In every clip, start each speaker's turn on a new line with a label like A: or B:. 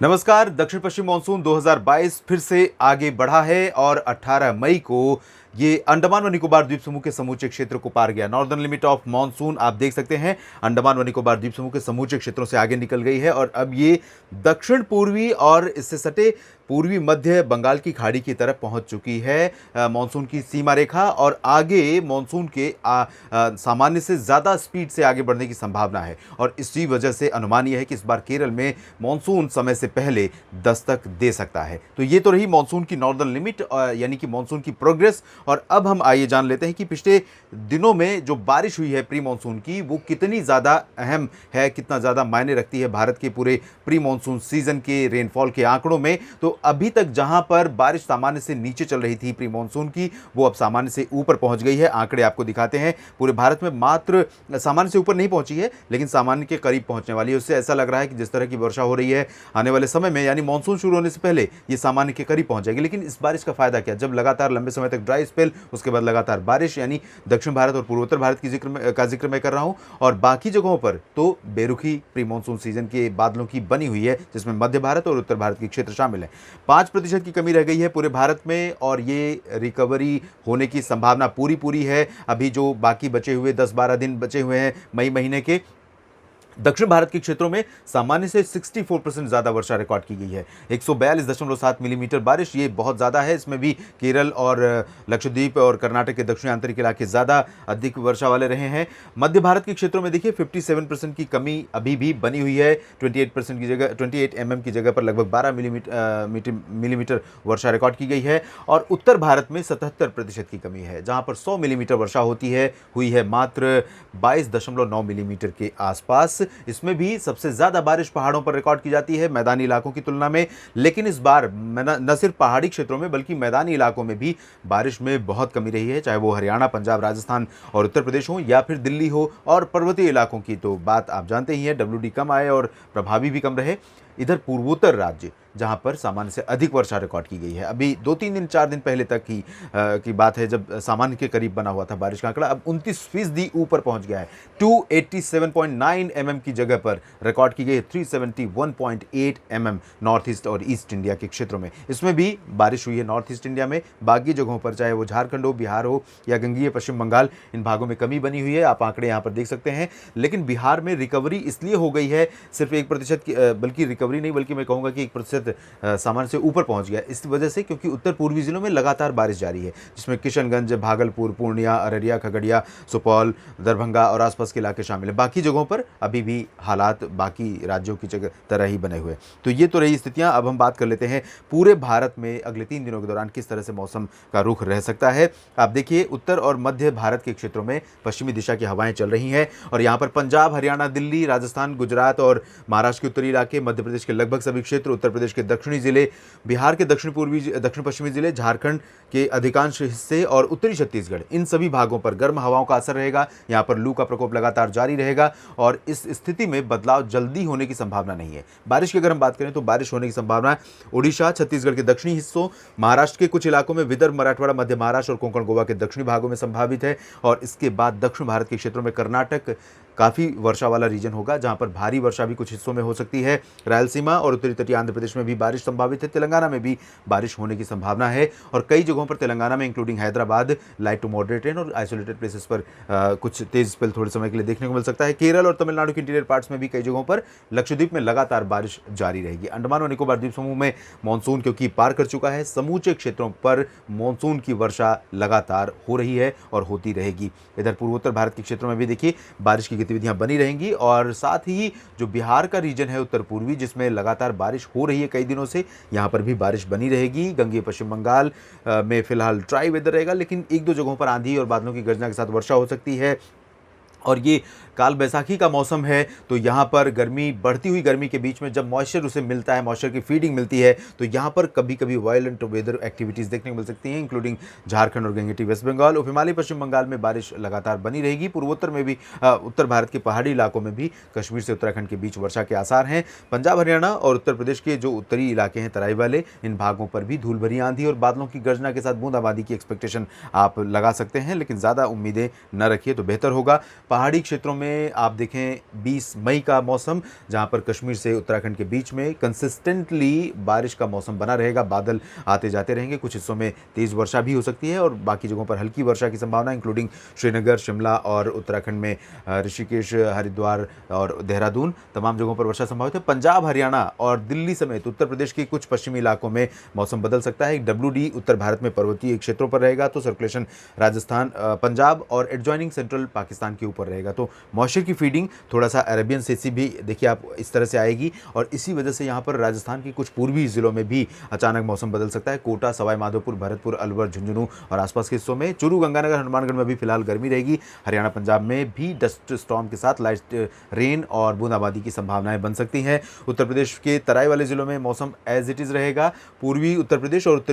A: नमस्कार। दक्षिण पश्चिम मानसून 2022 फिर से आगे बढ़ा है और 18 मई को ये अंडमान व निकोबार द्वीप समूह के समूचे क्षेत्र को पार गया। नॉर्दर्न लिमिट ऑफ मानसून आप देख सकते हैं, अंडमान व निकोबार द्वीप समूह के समूचे क्षेत्रों से आगे निकल गई है और अब ये दक्षिण पूर्वी और इससे सटे पूर्वी मध्य बंगाल की खाड़ी की तरफ पहुंच चुकी है मानसून की सीमा रेखा और आगे मानसून के सामान्य से ज़्यादा स्पीड से आगे बढ़ने की संभावना है। और इसी वजह से अनुमान यह है कि इस बार केरल में मानसून समय से पहले दस्तक दे सकता है। तो ये तो रही मानसून की नॉर्दर्न लिमिट यानी कि मानसून की प्रोग्रेस। और अब हम आइए जान लेते हैं कि पिछले दिनों में जो बारिश हुई है प्री मानसून की, वो कितनी ज़्यादा अहम है, कितना ज़्यादा मायने रखती है भारत के पूरे प्री मानसून सीजन के रेनफॉल के आंकड़ों में। तो अभी तक जहां पर बारिश सामान्य से नीचे चल रही थी प्री मानसून की, वो अब सामान्य से ऊपर पहुंच गई है। आंकड़े आपको दिखाते हैं, पूरे भारत में मात्र सामान्य से ऊपर नहीं पहुंची है, लेकिन सामान्य के करीब पहुंचने वाली है। उससे ऐसा लग रहा है कि जिस तरह की वर्षा हो रही है आने वाले समय में, यानी मानसून शुरू होने से पहले ये सामान्य के करीब पहुंच जाएगी। लेकिन इस बारिश का फायदा क्या, जब लगातार लंबे समय तक ड्राई स्पेल, उसके बाद लगातार बारिश, यानी दक्षिण भारत और पूर्वोत्तर भारत की जिक्र मैं कर रहा हूं। और बाकी जगहों पर तो बेरुखी प्री मानसून सीजन के बादलों की बनी हुई है, जिसमें मध्य भारत और उत्तर भारत के क्षेत्र शामिल है। 5% की कमी रह गई है पूरे भारत में और ये रिकवरी होने की संभावना पूरी है। अभी जो बाकी बचे हुए 10-12 दिन बचे हुए हैं मई महीने के, दक्षिण भारत के क्षेत्रों में सामान्य से 64% ज़्यादा वर्षा रिकॉर्ड की गई है। 142.7 मिलीमीटर बारिश, ये बहुत ज़्यादा है। इसमें भी केरल और लक्षद्वीप और कर्नाटक के दक्षिणी आंतरिक इलाके ज़्यादा अधिक वर्षा वाले रहे हैं। मध्य भारत के क्षेत्रों में देखिए 57% की कमी अभी भी बनी हुई है। 28% की जगह 28 mm की जगह पर लगभग 12 मिलीमीटर वर्षा रिकॉर्ड की गई है। और उत्तर भारत में 77% की कमी है, जहाँ पर 100 मिलीमीटर वर्षा हुई है मात्र 22.9 मिलीमीटर के आसपास। इसमें भी सबसे ज्यादा बारिश पहाड़ों पर रिकॉर्ड की जाती है मैदानी इलाकों की तुलना में। लेकिन इस बार न सिर्फ पहाड़ी क्षेत्रों में बल्कि मैदानी इलाकों में भी बारिश में बहुत कमी रही है, चाहे वो हरियाणा, पंजाब, राजस्थान और उत्तर प्रदेश हो या फिर दिल्ली हो। और पर्वतीय इलाकों की तो बात आप जानते ही हैं, WD कम आए और प्रभावी भी कम रहे। इधर पूर्वोत्तर राज्य, जहां पर सामान्य से अधिक वर्षा रिकॉर्ड की गई है, अभी 2-3 दिन 4 दिन पहले तक की बात है जब सामान्य के करीब बना हुआ था बारिश का आंकड़ा, अब 29% ऊपर पहुंच गया है। 287.9 mm की जगह पर रिकॉर्ड की गई है 371.8 mm नॉर्थ ईस्ट और ईस्ट इंडिया के क्षेत्रों में। इसमें भी बारिश हुई है नॉर्थ ईस्ट इंडिया में। बाकी जगहों पर, चाहे वो झारखंड हो, बिहार हो या गंगीय पश्चिम बंगाल, इन भागों में कमी बनी हुई है। आप आंकड़े यहाँ पर देख सकते हैं। लेकिन बिहार में रिकवरी इसलिए हो गई है, सिर्फ 1% की, बल्कि रिकवरी नहीं, बल्कि मैं कहूँगा कि 1% सामान्य से ऊपर पहुंच गया इस वजह से क्योंकि उत्तर पूर्वी जिलों में लगातार बारिश जारी है, जिसमें किशनगंज, भागलपुर, पूर्णिया, अररिया, खगड़िया, सुपौल, दरभंगा और आसपास के इलाके शामिल हैं। बाकी जगहों पर अभी भी हालात बाकी राज्यों की जगह तरह ही बने हुए। तो ये तो रही स्थितियां। अब हम बात कर लेते हैं पूरे भारत में अगले 3 दिनों के दौरान किस तरह से मौसम का रुख रह सकता है। आप देखिए, उत्तर और मध्य भारत के क्षेत्रों में पश्चिमी दिशा की हवाएं चल रही हैं और यहाँ पर पंजाब, हरियाणा, दिल्ली, राजस्थान, गुजरात और महाराष्ट्र के उत्तरी इलाके, मध्य प्रदेश के लगभग सभी क्षेत्र, उत्तर प्रदेश के दक्षिणी जिले, बिहार के दक्षिण पश्चिमी जिले, झारखंड के अधिकांश हिस्से और उत्तरी छत्तीसगढ़, इन सभी भागों पर गर्म हवाओं का असर रहेगा। यहाँ पर लू का प्रकोप लगातार जारी रहेगा और इस स्थिति में बदलाव जल्दी होने की संभावना नहीं है। बारिश की अगर हम बात करें तो बारिश होने की संभावना उड़ीसा, छत्तीसगढ़ के दक्षिणी हिस्सों, महाराष्ट्र के कुछ इलाकों में, विदर्भ, मराठवाड़ा, मध्य महाराष्ट्र और कोंकण गोवा के दक्षिणी भागों में संभावित है। और इसके बाद दक्षिण भारत के क्षेत्रों में कर्नाटक काफ़ी वर्षा वाला रीजन होगा, जहां पर भारी वर्षा भी कुछ हिस्सों में हो सकती है। रायलसीमा और उत्तरी तटीय आंध्र प्रदेश में भी बारिश संभावित है। तेलंगाना में भी बारिश होने की संभावना है और कई जगहों पर तेलंगाना में including Hyderabad light to moderate rain और आइसोलेटेड प्लेसेस पर कुछ तेज स्पेल थोड़े समय के लिए देखने को मिल सकता है। केरल और तमिलनाडु के इंटीरियर पार्ट्स में भी कई जगहों पर, लक्षद्वीप में लगातार बारिश जारी रहेगी। अंडमान और निकोबार द्वीप समूह में मानसून क्योंकि पार कर चुका है, समूचे क्षेत्रों पर मानसून की वर्षा लगातार हो रही है और होती रहेगी। इधर पूर्वोत्तर भारत के क्षेत्रों में भी देखिए बारिश की गतिविधियां बनी रहेंगी और साथ ही जो बिहार का रीजन है उत्तर पूर्वी, जिसमें लगातार बारिश हो रही है कई दिनों से, यहाँ पर भी बारिश बनी रहेगी। गंगीय पश्चिम बंगाल में फिलहाल ड्राई वेदर रहेगा, लेकिन 1-2 जगहों पर आंधी और बादलों की गर्जना के साथ वर्षा हो सकती है। और ये काल बैसाखी का मौसम है, तो यहाँ पर गर्मी, बढ़ती हुई गर्मी के बीच में जब मॉइस्चर उसे मिलता है, मॉइस्चर की फीडिंग मिलती है, तो यहाँ पर कभी कभी वायलेंट वेदर एक्टिविटीज़ देखने को मिल सकती हैं, इंक्लूडिंग झारखंड और गंगेटी वेस्ट बंगाल। उप हिमालय पश्चिम बंगाल में बारिश लगातार बनी रहेगी। पूर्वोत्तर में भी, उत्तर भारत के पहाड़ी इलाकों में भी कश्मीर से उत्तराखंड के बीच वर्षा के आसार हैं। पंजाब, हरियाणा और उत्तर प्रदेश के जो उत्तरी इलाके हैं, तराई वाले, इन भागों पर भी धूल भरी आंधी और बादलों की गर्जना के साथ बूंदाबांदी की एक्सपेक्टेशन आप लगा सकते हैं, लेकिन ज़्यादा उम्मीदें न रखिए तो बेहतर होगा। पहाड़ी क्षेत्रों में में आप देखें 20 मई का मौसम, जहां पर कश्मीर से उत्तराखंड के बीच में कंसिस्टेंटली बारिश का मौसम बना रहेगा, बादल आते जाते रहेंगे, कुछ हिस्सों में तेज़ वर्षा भी हो सकती है और बाकी जगहों पर हल्की वर्षा की संभावना, इंक्लूडिंग श्रीनगर, शिमला और उत्तराखंड में ऋषिकेश, हरिद्वार और देहरादून, तमाम जगहों पर वर्षा संभावित है। पंजाब, हरियाणा और दिल्ली समेत उत्तर प्रदेश के कुछ पश्चिमी इलाकों में मौसम बदल सकता है। WD उत्तर भारत में पर्वतीय क्षेत्रों पर रहेगा, तो सर्कुलेशन राजस्थान, पंजाब और एडजॉइनिंग सेंट्रल पाकिस्तान के ऊपर रहेगा। तो मॉइस्चर की फीडिंग थोड़ा सा अरेबियन सी भी देखिए आप इस तरह से आएगी और इसी वजह से यहाँ पर राजस्थान के कुछ पूर्वी जिलों में भी अचानक मौसम बदल सकता है। कोटा, सवाई माधोपुर, भरतपुर, अलवर, झुंझुनू और आसपास के हिस्सों में, चूरू, गंगानगर, हनुमानगढ़ में भी फिलहाल गर्मी रहेगी। हरियाणा, पंजाब में भी डस्ट स्टॉर्म के साथ लाइट रेन और बूंदाबांदी की संभावनाएं बन सकती हैं। उत्तर प्रदेश के तराई वाले जिलों में मौसम एज इट इज़ रहेगा। पूर्वी उत्तर प्रदेश और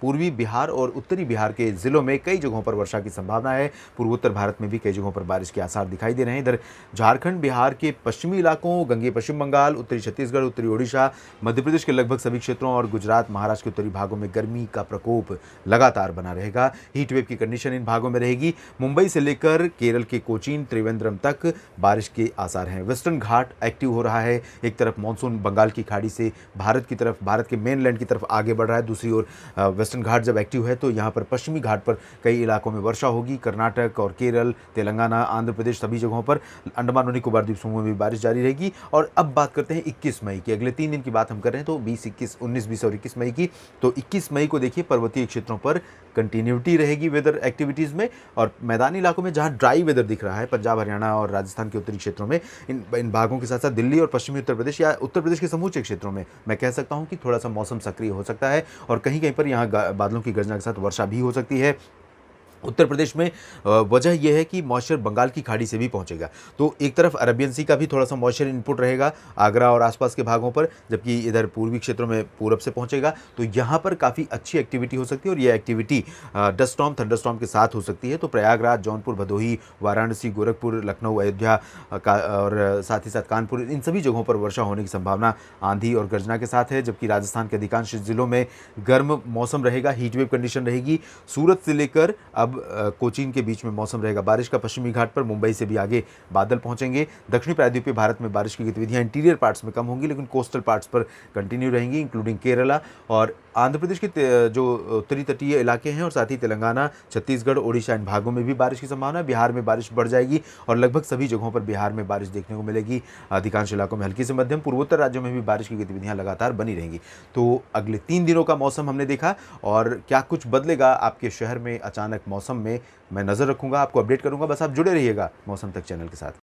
A: पूर्वी बिहार और उत्तरी बिहार के जिलों में कई जगहों पर वर्षा की संभावना है। पूर्वोत्तर भारत में भी कई जगहों पर बारिश के आसार दिखाई दे रहे हैं। इधर झारखंड, बिहार के पश्चिमी इलाकों, गंगे पश्चिम बंगाल, उत्तरी छत्तीसगढ़, उत्तरी ओडिशा, मध्य प्रदेश के लगभग सभी क्षेत्रों और गुजरात, महाराष्ट्र के उत्तरी भागों में गर्मी का प्रकोप लगातार बना रहेगा। हीट वेव की कंडीशन इन भागों में रहेगी। मुंबई से लेकर केरल के कोचीन, त्रिवेंद्रम तक बारिश के आसार हैं। वेस्टर्न घाट एक्टिव हो रहा है। एक तरफ मानसून बंगाल की खाड़ी से भारत की तरफ, भारत के मेनलैंड की तरफ आगे बढ़ रहा है, दूसरी ओर वेस्टर्न घाट जब एक्टिव है तो यहाँ पर पश्चिमी घाट पर कई इलाकों में वर्षा होगी। कर्नाटक और केरल, तेलंगाना, आंध्र प्रदेश, सभी जगहों पर, अंडमान और निकोबार द्वीप समूह में भी बारिश जारी रहेगी। और अब बात करते हैं 21 मई की। अगले 3 दिन की बात हम कर रहे हैं तो 19, 20 और 21 मई की। तो 21 मई को देखिए पर्वतीय क्षेत्रों पर कंटिन्यूटी रहेगी वेदर एक्टिविटीज़ में, और मैदानी इलाकों में जहाँ ड्राई वेदर दिख रहा है, पंजाब, हरियाणा और राजस्थान के उत्तरी क्षेत्रों में, इन भागों के साथ साथ दिल्ली और पश्चिमी उत्तर प्रदेश या उत्तर प्रदेश के समूचे क्षेत्रों में मैं कह सकता हूँ कि थोड़ा सा मौसम सक्रिय हो सकता है और कहीं कहीं पर यहाँ बादलों की गर्जना के साथ वर्षा भी हो सकती है। उत्तर प्रदेश में वजह यह है कि मॉइस्चर बंगाल की खाड़ी से भी पहुंचेगा, तो एक तरफ अरबियन सी का भी थोड़ा सा मॉइस्चर इनपुट रहेगा आगरा और आसपास के भागों पर, जबकि इधर पूर्वी क्षेत्रों में पूरब से पहुंचेगा, तो यहाँ पर काफ़ी अच्छी एक्टिविटी हो सकती है और ये एक्टिविटी डस्ट स्टॉर्म, थंडरस्टॉर्म के साथ हो सकती है। तो प्रयागराज, जौनपुर, भदोही, वाराणसी, गोरखपुर, लखनऊ, अयोध्या और साथ ही साथ कानपुर, इन सभी जगहों पर वर्षा होने की संभावना आंधी और गर्जना के साथ है। जबकि राजस्थान के अधिकांश जिलों में गर्म मौसम रहेगा, हीट वेव कंडीशन रहेगी। सूरत से लेकर अब कोचीन के बीच में मौसम रहेगा बारिश का। पश्चिमी घाट पर मुंबई से भी आगे बादल पहुंचेंगे। दक्षिणी प्रायद्वीपीय भारत में बारिश की गतिविधियां इंटीरियर पार्ट्स में कम होंगी, लेकिन कोस्टल पार्ट्स पर कंटिन्यू रहेंगी, इंक्लूडिंग केरला और आंध्र प्रदेश के जो उत्तरी तटीय इलाके हैं और साथ ही तेलंगाना, छत्तीसगढ़, ओडिशा, इन भागों में भी बारिश की संभावना है। बिहार में बारिश बढ़ जाएगी और लगभग सभी जगहों पर बिहार में बारिश देखने को मिलेगी। अधिकांश इलाकों में हल्की से मध्यम, पूर्वोत्तर राज्यों में भी बारिश की गतिविधियां लगातार बनी रहेंगी। तो अगले 3 दिनों का मौसम हमने देखा, और क्या कुछ बदलेगा आपके शहर में अचानक मौसम में, मैं नज़र रखूंगा, आपको अपडेट करूंगा। बस आप जुड़े रहिएगा मौसम तक चैनल के साथ।